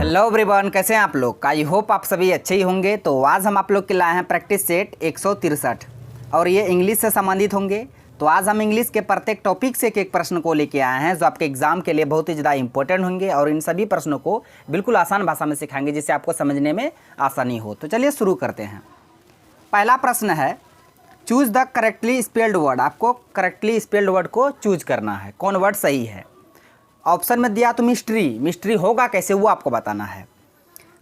Hello everyone, कैसे हैं आप लोग। आई होप आप सभी अच्छे ही होंगे। तो आज हम आप लोग के लाए हैं प्रैक्टिस सेट 163 और ये इंग्लिश से संबंधित होंगे। तो आज हम इंग्लिश के प्रत्येक टॉपिक से एक प्रश्न को लेके आए हैं जो आपके एग्जाम के लिए बहुत ही ज़्यादा इंपॉर्टेंट होंगे और इन सभी प्रश्नों को बिल्कुल आसान भाषा में सिखाएंगे जिससे आपको समझने में आसानी हो। तो चलिए शुरू करते हैं। पहला प्रश्न है, choose the correctly spelled word. आपको करेक्टली स्पेल्ड वर्ड को चूज करना है, कौन वर्ड सही है। ऑप्शन में दिया तो मिस्ट्री, मिस्ट्री होगा कैसे वो आपको बताना है।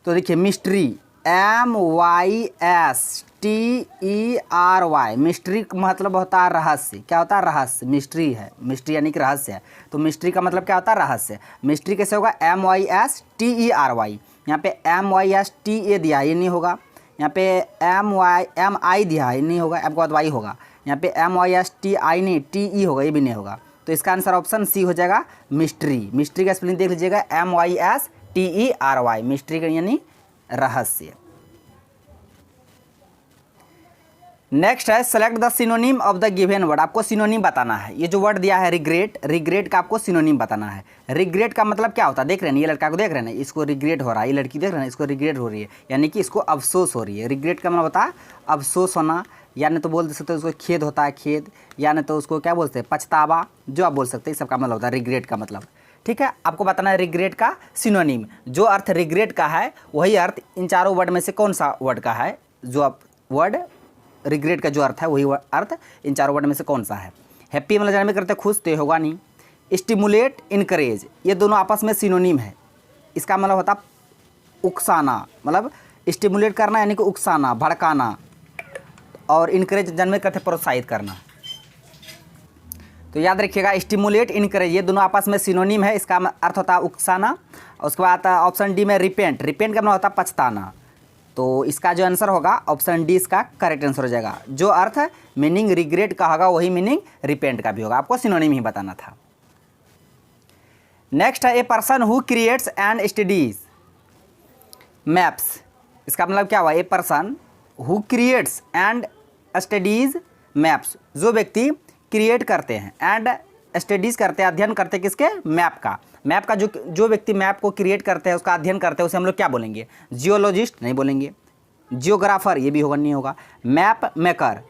तो देखिए मिस्ट्री MYSTERY, मिस्ट्री का मतलब होता है रहस्य। क्या होता है? रहस्य। मिस्ट्री है, मिस्ट्री यानी कि रहस्य है। तो मिस्ट्री का मतलब क्या होता है? रहस्य। मिस्ट्री कैसे होगा? MYSTERY। यहाँ पे MYSTA दिया है, ये नहीं होगा। यहाँ पे MI दिया है, ये नहीं होगा, आपके बाद वाई होगा। यहाँ पे MYSTI नहीं, TE होगा, ये भी नहीं होगा। तो इसका आंसर ऑप्शन सी हो जाएगा, मिस्ट्री। मिस्ट्री का स्पेलिंग देख लीजिएगा, MYSTERY, मिस्ट्री का यानी रहस्य। नेक्स्ट है, select the synonym of the given word. आपको सिनोनिम बताना है। ये जो वर्ड दिया है रिग्रेट, रिग्रेट का आपको सिनोनिम बताना है। रिग्रेट का मतलब क्या होता है? देख रहे हैं ये लड़का को, देख रहे हैं इसको रिग्रेट हो रहा है, ये लड़की देख रहे हैं इसको रिग्रेट हो रही है, यानी कि इसको अफसोस हो रही है। रिग्रेट का मतलब होता है अफसोस होना, या नहीं तो बोल सकते हैं उसको खेद होता है, खेद, या नहीं तो उसको क्या बोलते हैं? पछतावा, जो आप बोल सकते हैं। सबका मतलब होता है रिग्रेट का मतलब। ठीक है, आपको बताना है रिग्रेट का सिनोनिम। जो अर्थ रिग्रेट का है वही अर्थ इन चारों वर्ड में से कौन सा वर्ड का है? जो आप वर्ड रिग्रेट का जो अर्थ है वही अर्थ इन चारों वर्ड में से कौन सा है? हैप्पी मतलब जानने में करते खुश, तो होगा नहीं। स्टिमुलेट, इनकरेज, ये दोनों आपस में सिनोनिम है। इसका मतलब होता उकसाना, मतलब स्टिमुलेट करना यानी कि उकसाना, भड़काना, और इनकरेज जन्म करते प्रोत्साहित करना। तो याद रखिएगा, स्टिमुलेट, इनकरेज ये दोनों आपस में सिनोनिम है। इसका अर्थ होता है उकसाना। उसके बाद ऑप्शन डी में रिपेंट, रिपेंट का मतलब होता है पछताना। तो इसका जो आंसर होगा ऑप्शन डी इसका करेक्ट आंसर हो जाएगा। जो अर्थ मीनिंग रिग्रेट का होगा वही मीनिंग रिपेंट का भी होगा। आपको सिनोनिम ही बताना था। नेक्स्ट है, a person who creates and studies maps. इसका मतलब क्या हुआ? A person who creates and studies maps, जो व्यक्ति क्रिएट करते हैं एंड स्टडीज़ करते हैं, अध्ययन करते हैं किसके? मैप का। मैप का जो व्यक्ति मैप को क्रिएट करते हैं, उसका अध्ययन करते हैं, उसे हम लोग क्या बोलेंगे? जियोलॉजिस्ट नहीं बोलेंगे। जियोग्राफर ये भी होगा, नहीं होगा। मैप मेकर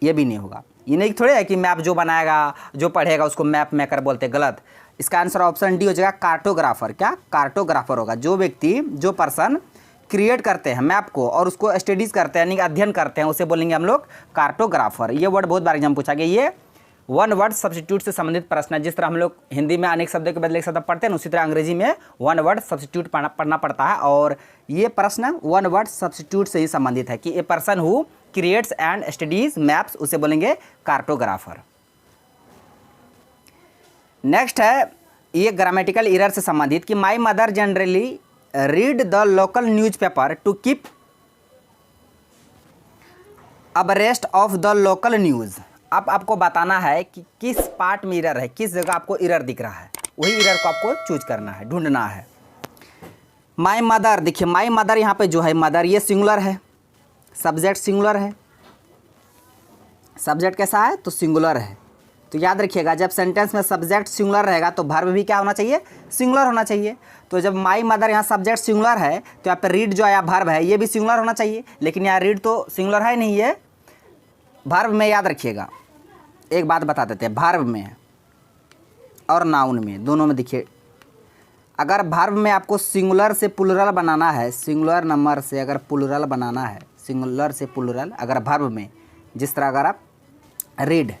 ये भी नहीं होगा। ये नहीं थोड़े है कि मैप जो बनाएगा, जो पढ़ेगा उसको मैप मेकर बोलते, गलत। इसका आंसर ऑप्शन डी हो जाएगा, कार्टोग्राफर। क्या? कार्टोग्राफर होगा। जो व्यक्ति, जो पर्सन क्रिएट करते हैं मैप को और उसको स्टडीज़ करते हैं यानी कि अध्ययन करते हैं, उसे बोलेंगे हम लोग कार्टोग्राफर। ये वर्ड बहुत बार एग्जाम पूछा गया। ये वन वर्ड सब्स्टिट्यूट से संबंधित प्रश्न है। जिस तरह हम लोग हिंदी में अनेक शब्दों के बदले एक शब्द पढ़ते हैं, उसी तरह अंग्रेजी में वन वर्ड सब्स्टिट्यूट पढ़ना पड़ता है। और ये प्रश्न वन वर्ड सब्स्टिट्यूट से ही संबंधित है कि a person who creates and studies maps, उसे बोलेंगे कार्टोग्राफर। नेक्स्ट है, ये ग्रामेटिकल एरर से संबंधित कि my mother generally read the local newspaper to keep abreast of the local news. अब आपको बताना है कि किस पार्ट में एरर है, किस जगह आपको एरर दिख रहा है, वही एरर को आपको चूज करना है, ढूंढना है। माई मदर, देखिए माई मदर यहाँ पे जो है मदर, ये सिंगुलर है, सब्जेक्ट सिंगुलर है। सब्जेक्ट कैसा है? तो सिंगुलर है। तो याद रखिएगा, जब सेंटेंस में सब्जेक्ट सिंगुलर रहेगा तो वर्ब भी क्या होना चाहिए? सिंगुलर होना चाहिए। तो जब माई मदर यहाँ सब्जेक्ट सिंगुलर है तो यहाँ पे रीड जो आया वर्ब है ये भी सिंगुलर होना चाहिए, लेकिन यहाँ रीड तो सिंगुलर है नहीं, ये वर्ब में। याद रखिएगा, एक बात बता देते हैं, वर्ब में और नाउन में, दोनों में देखिए, अगर वर्ब में आपको सिंगुलर से प्लुरल बनाना है, सिंगुलर नंबर से अगर प्लुरल बनाना है, सिंगुलर से प्लुरल अगर वर्ब में, जिस तरह अगर आप रीड,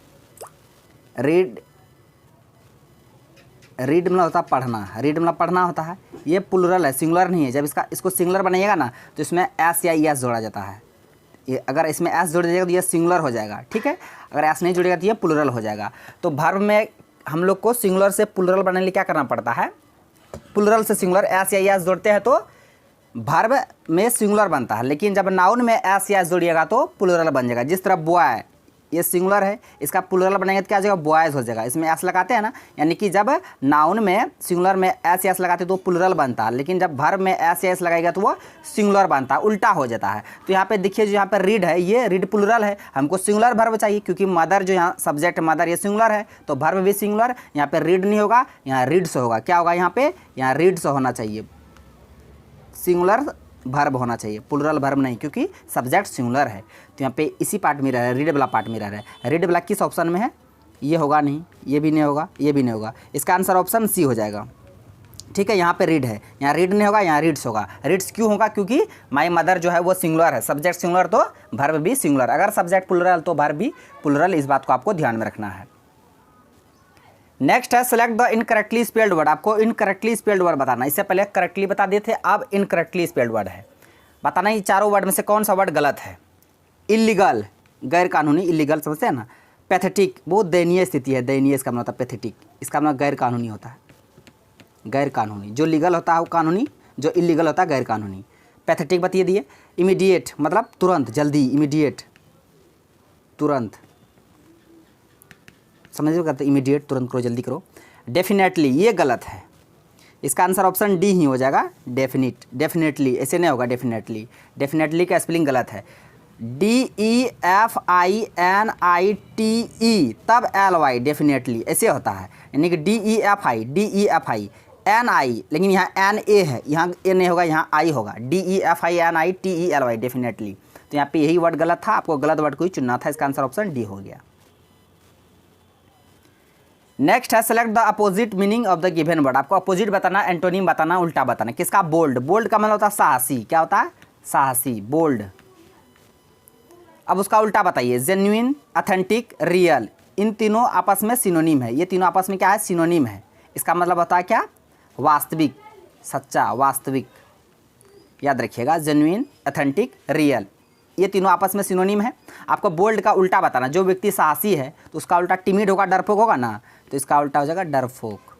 रीड, रीड मतलब होता है पढ़ना, रीड मतलब पढ़ना होता है, ये प्लुरल है, सिंगुलर नहीं है। जब इसको सिंगुलर बनाइएगा ना तो इसमें एस या एस जोड़ा जाता है। ये अगर इसमें एस जोड़ दीजिएगा तो ये सिंगुलर हो जाएगा, ठीक है। अगर एस नहीं जोड़ेगा तो ये प्लुरल हो जाएगा। तो वर्ब में हम लोग को सिंगुलर से प्लुरल बनाने के लिए क्या करना पड़ता है? प्लुरल से सिंगुलर एस या एस जोड़ते हैं तो वर्ब में सिंगुलर बनता है, लेकिन जब नाउन में एस या एस जोड़िएगा तो प्लुरल बन जाएगा। जिस तरह बॉय, ये सिंगुलर है, इसका प्लुरल बनाएंगे तो क्या हो जाएगा? बॉयज़ हो जाएगा। इसमें एस लगाते हैं ना, यानी कि जब नाउन में सिंगुलर में एस या एस लगाते हैं तो प्लुरल बनता है, लेकिन जब वर्ब में एस या एस लगाएगा तो वो सिंगुलर बनता है, उल्टा हो जाता है। तो यहाँ पे देखिए, जो यहाँ पे रीड है ये रीड प्लुरल है, हमको सिंगुलर वर्ब चाहिए क्योंकि मदर जो यहाँ सब्जेक्ट मदर ये सिंगुलर है, तो वर्ब भी सिंगुलर। यहाँ पे रीड नहीं होगा, यहाँ रीड्स होगा। क्या होगा यहाँ पे? यहाँ रीड्स होना चाहिए। सिंगुलर वर्ब होना चाहिए, प्लूरल वर्ब नहीं, क्योंकि सब्जेक्ट सिंगुलर है। तो यहाँ पे इसी पार्ट में रह रहा है, रीड वाला पार्ट में रह रहा है। रीड वाला किस ऑप्शन में है? ये होगा नहीं, ये भी नहीं होगा, ये भी नहीं होगा। इसका आंसर ऑप्शन सी हो जाएगा। ठीक है, यहाँ पे रीड है, यहाँ रीड नहीं होगा, यहाँ रीड्स होगा। रीड्स क्यों होगा? क्योंकि माई मदर जो है वो सिंगुलर है, सब्जेक्ट सिंगुलर तो वर्ब भी सिंगुलर। अगर सब्जेक्ट प्लूरल तो वर्ब भी प्लूरल। इस बात को आपको ध्यान में रखना है। नेक्स्ट है select the incorrectly spelled word. आपको इनकरेक्टली स्पेल्ड वर्ड बताना। इससे पहले करेक्टली बता दिए थे, अब इनकरेक्टली स्पेल्ड वर्ड है बताना। ये चारों वर्ड में से कौन सा वर्ड गलत है? इलीगल, गैर कानूनी, इलीगल समझते हैं ना। पैथेटिक, बहुत दयनीय स्थिति है, दयनीय इसका मतलब होता है पैथेटिक, इसका मतलब गैर कानूनी होता है, गैर कानूनी। जो लीगल होता है वो कानूनी, जो इलीगल होता है गैर कानूनी। पैथेटिक बता दिए। इमीडिएट मतलब तुरंत, जल्दी, इमीडिएट, तुरंत, समझ करते, इमीडिएट तुरंत करो, जल्दी करो। डेफिनेटली, ये गलत है, इसका आंसर ऑप्शन डी ही हो जाएगा, डेफिनिट, डेफिनेटली, ऐसे नहीं होगा डेफिनेटली। डेफिनेटली का स्पेलिंग गलत है, DEFINITE तब LY, डेफिनेटली ऐसे होता है, यानी कि DEFI NI, लेकिन यहाँ NA है, यहाँ A नहीं होगा, यहाँ I होगा, DEFINITELY, डेफिनेटली। तो यहाँ पे यही वर्ड गलत था, आपको गलत वर्ड को ही चुनना था। इसका आंसर ऑप्शन डी हो गया। नेक्स्ट है select the opposite meaning of the given word. आपको अपोजिट बताना, एंटोनिम बताना, उल्टा बताना। किसका? बोल्ड। बोल्ड का मतलब होता है साहसी। क्या होता है? साहसी, बोल्ड। अब उसका उल्टा बताइए। जेन्युइन, ऑथेंटिक, रियल, इन तीनों आपस में सिनोनिम है। ये तीनों आपस में क्या है? सिनोनिम है। इसका मतलब होता है क्या? वास्तविक, सच्चा, वास्तविक। याद रखिएगा, जेन्युइन, ऑथेंटिक, रियल, ये तीनों आपस में सिनोनिम है। आपको बोल्ड का उल्टा बताना। जो व्यक्ति साहसी है तो उसका उल्टा टिमिड होगा, डरपोक होगा ना, तो इसका उल्टा हो जाएगा डरपोक।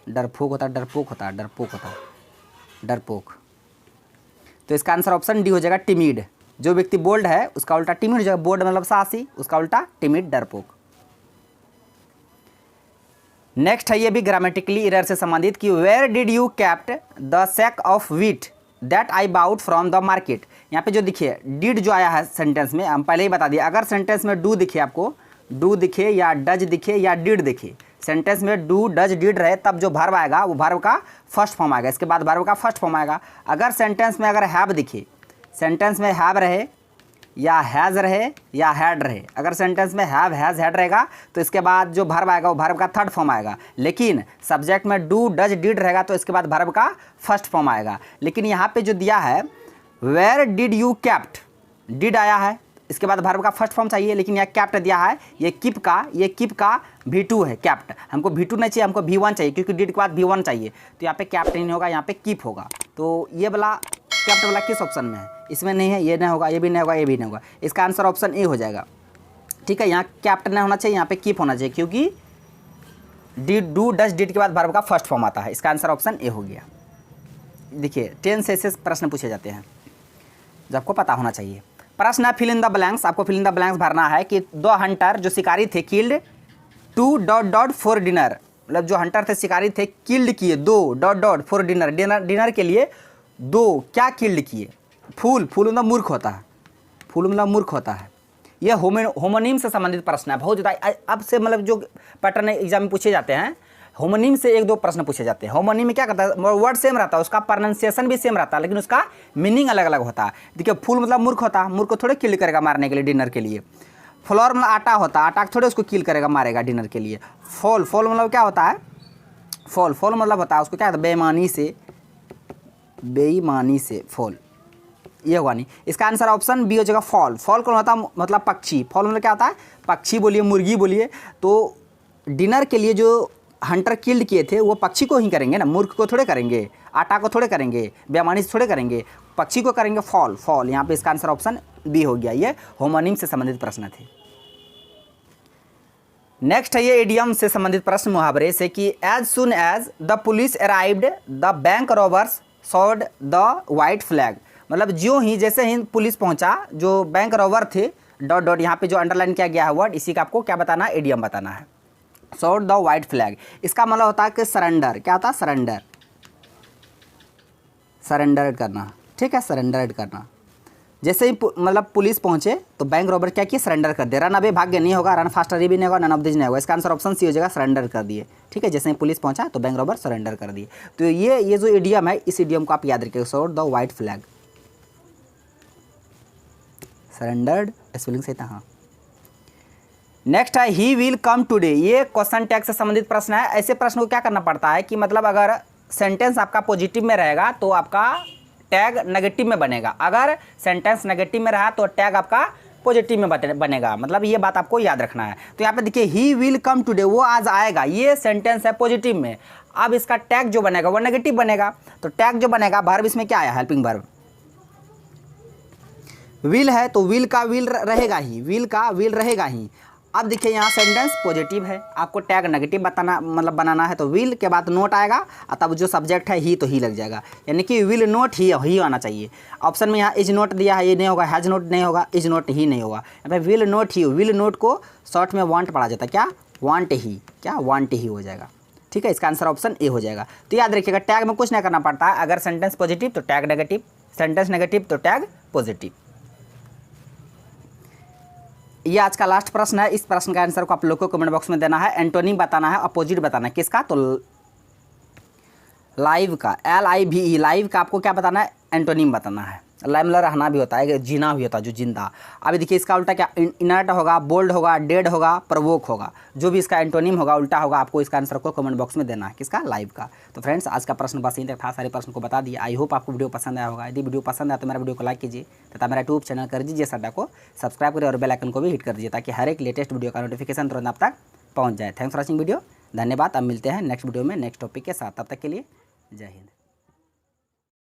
डरपोक होता है, डरपोक होता है, डरपोक होता है, डरपोक। तो इसका आंसर ऑप्शन डी हो जाएगा, टिमिड। जो व्यक्ति बोल्ड है उसका उल्टा टिमिड हो जाएगा। बोल्ड मतलब साहसी, उसका उल्टा टिमिड, डरपोक। नेक्स्ट है ये भी ग्रामेटिकली एरर से संबंधित कि where did you kept the sack of wheat that I bought from the market. यहाँ पे जो दिखे डिड जो आया है सेंटेंस में, हम पहले ही बता दिया। अगर सेंटेंस में डू दिखे, आपको डू दिखे या डज दिखे या डिड दिखे, सेंटेंस में डू डज डिड रहे तब जो वर्ब आएगा वो वर्ब का फर्स्ट फॉर्म आएगा, इसके बाद वर्ब का फर्स्ट फॉर्म आएगा। अगर सेंटेंस में अगर हैव दिखे, सेंटेंस में हैव रहे या हैज़ रहे या हैड रहे, अगर सेंटेंस में हैव, हैज़, हैड रहेगा तो इसके बाद जो वर्ब आएगा वो वर्ब का थर्ड फॉर्म आएगा। लेकिन सब्जेक्ट में डू डज डिड रहेगा तो इसके बाद वर्ब का फर्स्ट फॉर्म आएगा। लेकिन यहाँ पे जो दिया है where did you kept, did आया है, इसके बाद वर्ब का फर्स्ट फॉर्म चाहिए, लेकिन यहाँ कैप्ट दिया है, ये कीप का V2 है, कैप्ट। हमको V2 नहीं चाहिए, हमको V1 चाहिए, क्योंकि डिड के बाद V1 चाहिए। तो यहाँ पे कैप्ट नहीं होगा, यहाँ पे कीप होगा। तो ये वाला कैप्ट वाला किस ऑप्शन में है? इसमें नहीं है, ये नहीं होगा, ये भी नहीं होगा, ये भी नहीं होगा। इसका आंसर ऑप्शन ए हो जाएगा। ठीक है, यहाँ कैप्ट नहीं होना चाहिए, यहाँ पे कीप होना चाहिए, क्योंकि डिड, डू, डज, डिड के बाद वर्ब का फर्स्ट फॉर्म आता है। इसका आंसर ऑप्शन ए हो गया। देखिए 10 से ऐसे प्रश्न पूछे जाते हैं जो आपको पता होना चाहिए। प्रश्न है फिल इन द ब्लैंक्स। आपको फिल इन द ब्लैंक्स भरना है कि दो हंटर जो शिकारी थे किल्ड 2 फॉर डिनर, मतलब जो हंटर थे शिकारी थे किल्ड किए 2 फॉर डिनर, डिनर के लिए 2 क्या किल्ड किए? फूल, फूल मतलब मूर्ख होता है, फूल मतलब मूर्ख होता है। यह होमोनिम से संबंधित प्रश्न है, बहुत ज़्यादा अब से मतलब जो पैटर्न एग्जाम में पूछे जाते हैं, होमोनिम से 1-2 प्रश्न पूछे जाते हैं। होमोनिम में क्या करता है, वर्ड सेम रहता है, उसका प्रोनाउंसिएशन भी सेम रहता है, लेकिन उसका मीनिंग अलग अलग होता है। देखिए फूल मतलब मूर्ख होता है, मूर्ख को थोड़े किल करेगा मारने के लिए डिनर के लिए। फ्लोर मतलब आटा होता है, आटा थोड़े उसको किल करेगा मारेगा डिनर के लिए। फॉल, फॉल मतलब क्या होता है? फॉल, फॉल मतलब होता है उसको क्या होता है? बेईमानी से, बेईमानी से फॉल, ये होगा नहीं। इसका आंसर ऑप्शन बी हो जाएगा, फॉल। फॉल कौन होता है? मतलब पक्षी। फॉल मतलब क्या होता है? पक्षी बोलिए, मुर्गी बोलिए। तो डिनर के लिए जो हंटर किल्ड किए थे वो पक्षी को ही करेंगे ना, मूर्ख को थोड़े करेंगे, आटा को थोड़े करेंगे, बेईमानी से थोड़े करेंगे, पक्षी को करेंगे। Fall, fall. यहाँ पे इसका आंसर ऑप्शन बी हो गया। ये होमोनिम से संबंधित प्रश्न थे। नेक्स्ट है ये इडियम से संबंधित प्रश्न मुहावरे से कि as soon as the police arrived the bank robbers sawed the white flag. मतलब ज्यों ही, जैसे ही पुलिस पहुंचा, जो बैंक रॉबर थे, डॉट डॉट यहाँ पे जो अंडरलाइन किया गया है वर्ड, इसी का आपको क्या बताना है? इडियम बताना है। सॉड द वाइट फ्लैग, इसका मतलब होता है कि सरेंडर। क्या होता है? सरेंडर, सरेंडर करना। ठीक है, सरेंडर करना। जैसे ही मतलब पुलिस पहुंचे तो बैंक रॉबर क्या किया, सरेंडर कर दिया। रन अवे भाग्य नहीं होगा, रन फास्टर भी नहीं होगा, नन ऑफ दिस नहीं होगा। इसका आंसर ऑप्शन सी हो जाएगा, सरेंडर कर दिए। ठीक है, जैसे ही पुलिस पहुंचा तो बैंक रॉबर सरेंडर कर दिए। तो ये जो इडियम है, इस इडियम को आप याद रखिएगा, sort the white flag, surrendered, spelling सही था। हाँ, नेक्स्ट है ही विल कम टुडे। ये क्वेश्चन टैग से संबंधित प्रश्न है। ऐसे प्रश्न को क्या करना पड़ता है कि मतलब अगर सेंटेंस आपका पॉजिटिव में रहेगा तो आपका टैग नेगेटिव में बनेगा, अगर सेंटेंस नेगेटिव में रहा तो टैग आपका पॉजिटिव में बनेगा। मतलब ये बात आपको याद रखना है। तो यहाँ पे देखिए ही विल कम टुडे, वो आज आएगा, ये सेंटेंस है पॉजिटिव में। अब इसका टैग जो बनेगा वो नेगेटिव बनेगा। तो टैग जो बनेगा, वर्ब इसमें क्या आया, हेल्पिंग वर्ब विल है, तो विल का विल रहेगा ही, विल का विल रहेगा ही। अब देखिए यहाँ सेंटेंस पॉजिटिव है, आपको टैग नेगेटिव बताना मतलब बनाना है, तो विल के बाद नोट आएगा और तब जो सब्जेक्ट है ही, तो ही लग जाएगा, यानी कि विल नोट ही आना चाहिए। ऑप्शन में यहाँ इज नोट दिया है, ये नहीं होगा, हैज नोट नहीं होगा, इज नोट ही नहीं होगा। यहाँ पे will note he, will note को शॉर्ट में वांट पढ़ा जाता है, क्या वांट ही, क्या वांट ही हो जाएगा। ठीक है, इसका आंसर ऑप्शन ए हो जाएगा। तो याद रखिएगा, टैग में कुछ नहीं करना पड़ता है, अगर सेंटेंस पॉजिटिव तो टैग नेगेटिव, सेंटेंस नेगेटिव तो टैग पॉजिटिव। ये आज का लास्ट प्रश्न है। इस प्रश्न का आंसर को आप लोग को कमेंट बॉक्स में देना है। एंटोनिम बताना है, अपोजिट बताना है, किसका, तो लाइव का, LIVE, लाइव का आपको क्या बताना है, एंटोनिम बताना है। लाइव मतलब रहना भी होता है, जीना भी होता है, जो जिंदा। अभी देखिए इसका उल्टा क्या, इनर्ट होगा, बोल्ड होगा, डेड होगा, प्रवोक होगा, जो भी इसका एंटोनिम होगा उल्टा होगा, आपको इसका आंसर को कमेंट बॉक्स में देना है, किसका, लाइव का। तो फ्रेंड्स आज का प्रश्न बस यहीं तक था, सारे प्रश्न को बता दिया। आई होप आपको वीडियो पसंद आया होगा। यदि वीडियो पसंद आया तो मेरा वीडियो को लाइक कीजिए तथा मेरा यूट्यूब चैनल कर दीजिए सड्डा को सब्सक्राइब करिए और बेल आइकन को भी हिट कर दीजिए, ताकि हर एक लेटेस्ट वीडियो का नोटिफिकेशन तुरंत आप तक पहुँच जाए। थैंक्स फॉर वॉचिंग वीडियो, धन्यवाद। अब मिलते हैं नेक्स्ट वीडियो में नेक्स्ट टॉपिक के साथ, तब तक के लिए जय हिंद।